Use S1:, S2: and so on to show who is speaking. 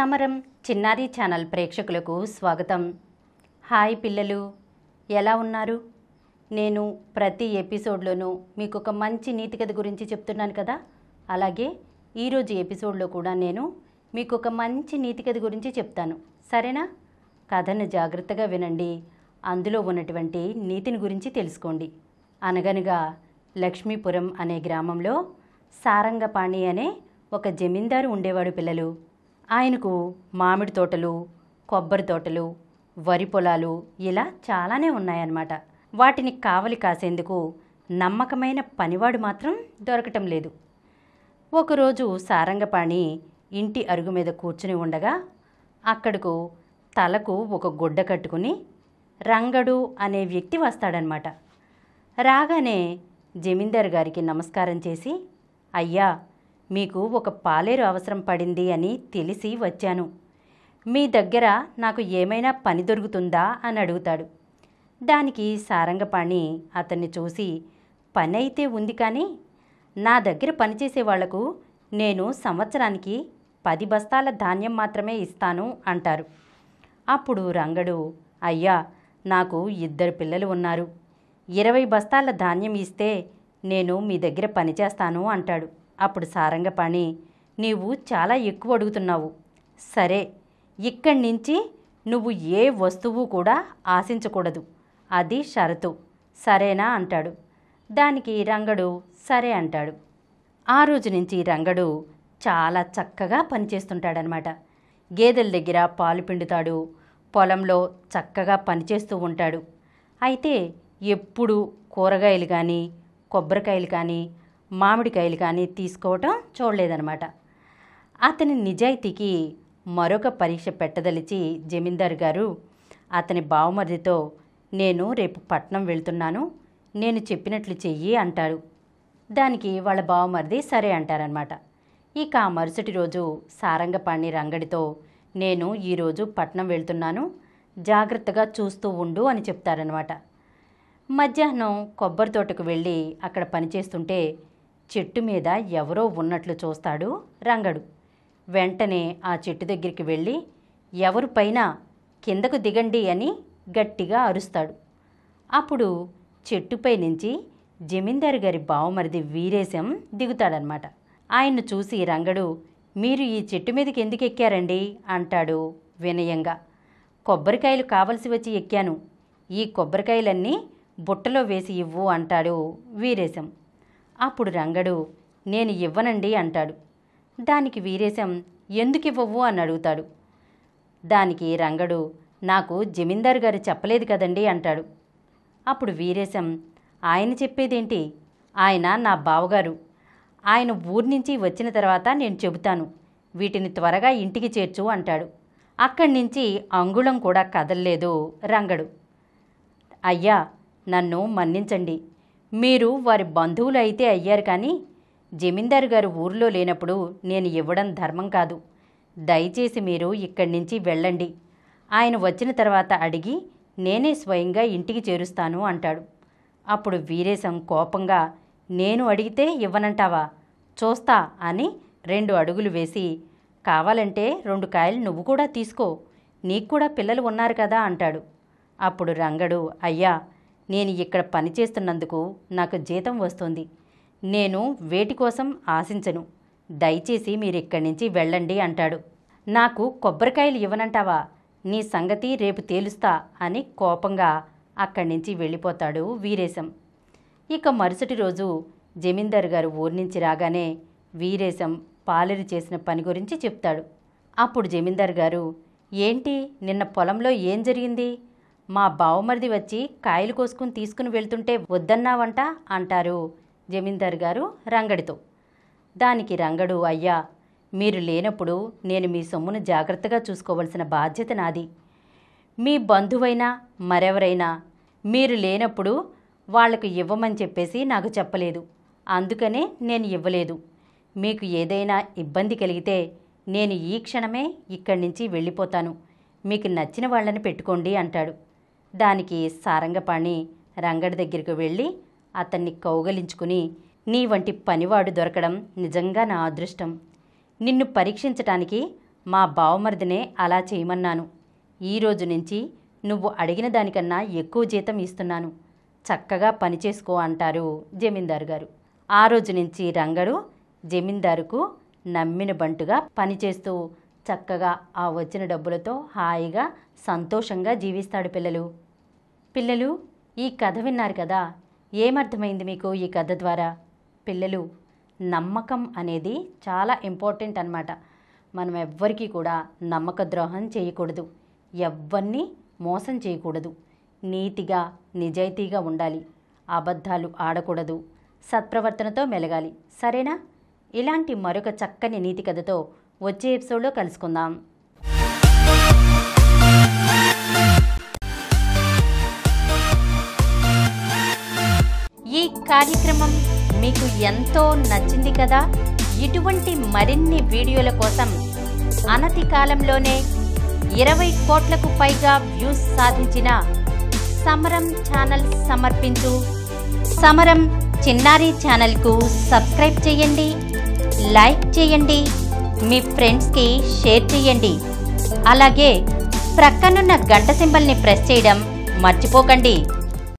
S1: సమరం చిన్నారి ఛానల్ ప్రేక్షకులకు స్వాగతం. హాయ్ పిల్లలు, ఎలా ఉన్నారు? నేను ప్రతి ఎపిసోడ్లోనూ మీకు ఒక మంచి నీతి కథ గురించి చెప్తున్నాను కదా. అలాగే ఈరోజు ఎపిసోడ్లో కూడా నేను మీకు ఒక మంచి నీతి కథ గురించి చెప్తాను, సరేనా? కథను జాగ్రత్తగా వినండి, అందులో ఉన్నటువంటి నీతిని గురించి తెలుసుకోండి. అనగనగా లక్ష్మీపురం అనే గ్రామంలో సారంగపాణి అనే ఒక జమీందారు ఉండేవాడు పిల్లలు. ఆయనకు మామిడి తోటలు, కొబ్బరి తోటలు, వరి పొలాలు ఇలా చాలానే ఉన్నాయన్నమాట. వాటిని కావలి కాసేందుకు నమ్మకమైన పనివాడు మాత్రం దొరకటం లేదు. ఒకరోజు సారంగపాణి ఇంటి అరుగు మీద కూర్చుని ఉండగా అక్కడకు తలకు ఒక గుడ్డ కట్టుకుని రంగడు అనే వ్యక్తి వస్తాడనమాట. రాగానే జమీందారు గారికి నమస్కారం చేసి, అయ్యా, మీకు ఒక పాలేరు అవసరం పడింది అని తెలిసి వచ్చాను. మీ దగ్గర నాకు ఏమైనా పని దొరుకుతుందా అని అడుగుతాడు. దానికి సారంగపాణి అతన్ని చూసి, పని అయితే ఉంది, కానీ నా దగ్గర పనిచేసే వాళ్లకు నేను సంవత్సరానికి 10 బస్తాల ధాన్యం మాత్రమే ఇస్తాను అంటారు. అప్పుడు రంగడు, అయ్యా, నాకు 2 పిల్లలు ఉన్నారు, 20 బస్తాల ధాన్యం ఇస్తే నేను మీ దగ్గర పనిచేస్తాను అంటాడు. అప్పుడు సారంగపాణి, నీవు చాలా ఎక్కువ అడుగుతున్నావు. సరే, ఇక్కడి నుంచి నువ్వు ఏ వస్తువు కూడా ఆశించకూడదు, అది షరతు, సరేనా అంటాడు. దానికి రంగడు సరే అంటాడు. ఆ రోజు నుంచి రంగడు చాలా చక్కగా పనిచేస్తుంటాడనమాట. గేదెల దగ్గర పాలు పిండుతాడు, పొలంలో చక్కగా పనిచేస్తూ ఉంటాడు. అయితే ఎప్పుడు కూరగాయలు కానీ, కొబ్బరికాయలు కానీ, మామిడికాయలు కానీ తీసుకోవటం చూడలేదనమాట. అతని నిజాయితీకి మరొక పరీక్ష పెట్టదలిచి జమీందారు గారు అతని బావమరిదితో, నేను రేపు పట్నం వెళ్తున్నాను, నేను చెప్పినట్లు చెయ్యి అంటారు. దానికి వాళ్ళ బావమరిది సరే అంటారనమాట. ఇక మరుసటి రోజు సారంగపాణి రంగడితో, నేను ఈరోజు పట్నం వెళ్తున్నాను, జాగ్రత్తగా చూస్తూ ఉండు అని చెప్తారనమాట. మధ్యాహ్నం కొబ్బరి తోటకు వెళ్ళి అక్కడ పనిచేస్తుంటే చెట్టు మీద ఎవరో ఉన్నట్లు చూస్తాడు రంగడు. వెంటనే ఆ చెట్టు దగ్గరికి వెళ్ళి, ఎవరు పైన కిందకు దిగండి అని గట్టిగా అరుస్తాడు. అప్పుడు చెట్టుపై నుంచి జమీందారు గారి బావమరిది వీరేశం దిగుతాడనమాట. ఆయన్ను చూసి రంగడు, మీరు ఈ చెట్టు మీదకి ఎందుకు ఎక్కారండి అంటాడు వినయంగా. కొబ్బరికాయలు కావలసి వచ్చి ఎక్కాను, ఈ కొబ్బరికాయలన్నీ బుట్టలో వేసి ఇవ్వు అంటాడు వీరేశం. అప్పుడు రంగడు, నేను ఇవ్వనండి అంటాడు. దానికి వీరేశం, ఎందుకు ఇవ్వవు అని అడుగుతాడు. దానికి రంగడు, నాకు జమీందారు గారు చెప్పలేదు కదండి అంటాడు. అప్పుడు వీరేశం, ఆయన చెప్పేదేంటి, ఆయన నా బావగారు, ఆయన ఊరి నుంచి వచ్చిన తర్వాత నేను చెబుతాను, వీటిని త్వరగా ఇంటికి చేర్చు అంటాడు. అక్కడి నుంచి అంగుళం కూడా కదల్లేదు రంగడు. అయ్యా, నన్ను మన్నించండి, మీరు వారి బంధువులు అయితే అయ్యారు, కానీ జమీందారు గారు ఊరిలో లేనప్పుడు నేను ఇవ్వడం ధర్మం కాదు, దయచేసి మీరు ఇక్కడి నుంచి వెళ్ళండి, ఆయన వచ్చిన తర్వాత అడిగి నేనే స్వయంగా ఇంటికి చేరుస్తాను అంటాడు. అప్పుడు వీరేశం కోపంగా, నేను అడిగితే ఇవ్వనంటావా, చూస్తా అని 2 అడుగులు వేసి, కావాలంటే 2 కాయలు నువ్వు కూడా తీసుకో, నీకు కూడా పిల్లలు ఉన్నారు కదా అంటాడు. అప్పుడు రంగడు, అయ్యా, నేను ఇక్కడ పనిచేస్తున్నందుకు నాకు జీతం వస్తుంది, నేను వేటి కోసం ఆశించను, దయచేసి మీరు ఇక్కడి నుంచి వెళ్ళండి అంటాడు. నాకు కొబ్బరికాయలు ఇవ్వనంటావా, నీ సంగతి రేపు తేలుస్తా అని కోపంగా అక్కడి నుంచి వెళ్ళిపోతాడు వీరేశం. ఇక మరుసటి రోజు జమీందారు గారు ఊరి నుంచి రాగానే వీరేశం పాలేరు చేసిన పని గురించి చెప్తాడు. అప్పుడు జమీందారు గారు, ఏంటి, నిన్న పొలంలో ఏం జరిగింది, మా బావమరిది వచ్చి కాయలు కోసుకుని తీసుకుని వెళ్తుంటే వద్దన్నావంట అంటారు జమీందారు గారు రంగడితో. దానికి రంగడు, అయ్యా, మీరు లేనప్పుడు నేను మీ సొమ్మును జాగ్రత్తగా చూసుకోవలసిన బాధ్యత నాది. మీ బంధువైనా మరెవరైనా మీరు లేనప్పుడు వాళ్లకు ఇవ్వమని చెప్పేసి నాకు చెప్పలేదు, అందుకనే నేను ఇవ్వలేదు. మీకు ఏదైనా ఇబ్బంది కలిగితే నేను ఈ క్షణమే ఇక్కడి నుంచి వెళ్ళిపోతాను, మీకు నచ్చిన వాళ్ళని పెట్టుకోండి అంటాడు. దానికి సారంగపాణి రంగడి దగ్గరికి వెళ్ళి అతన్ని కౌగలించుకుని, నీ వంటి పనివాడు దొరకడం నిజంగా నా అదృష్టం, నిన్ను పరీక్షించటానికి మా బావమరిదినే అలా చేయమన్నాను. ఈ రోజు నుంచి నువ్వు అడిగిన దానికన్నా ఎక్కువ జీతం ఇస్తున్నాను, చక్కగా పనిచేసుకో అంటారు జమీందారు గారు. ఆ రోజు నుంచి రంగడు జమీందారుకు నమ్మిన బంటుగా పనిచేస్తూ చక్కగా ఆ వచ్చిన డబ్బులతో హాయిగా సంతోషంగా జీవిస్తాడు. పిల్లలు ఈ కథ విన్నారు కదా, ఏమర్థమైంది మీకు ఈ కథ ద్వారా? పిల్లలు, నమ్మకం అనేది చాలా ఇంపార్టెంట్ అన్నమాట. మనం ఎవ్వరికీ కూడా నమ్మక ద్రోహం చేయకూడదు, ఎవ్వరిని మోసం చేయకూడదు, నీతిగా నిజాయితీగా ఉండాలి, అబద్ధాలు ఆడకూడదు, సత్ప్రవర్తనతో మెలగాలి. సరేనా? ఇలాంటి మరొక చక్కని నీతి కథతో వచ్చే ఎపిసోడ్లో కలుసుకుందాం. ఈ కార్యక్రమం మీకు ఎంతో నచ్చింది కదా. ఇటువంటి మరిన్ని వీడియోల కోసం అనతి కాలంలోనే 20 కోట్లకు పైగా వ్యూస్ సాధించిన సమరం ఛానల్ సమర్పించు సమరం చిన్నారి ఛానల్కు సబ్స్క్రైబ్ చేయండి, లైక్ చేయండి, మీ ఫ్రెండ్స్కి షేర్ చేయండి. అలాగే ప్రక్కనున్న గంట సింబల్ని ప్రెస్ చేయడం మర్చిపోకండి.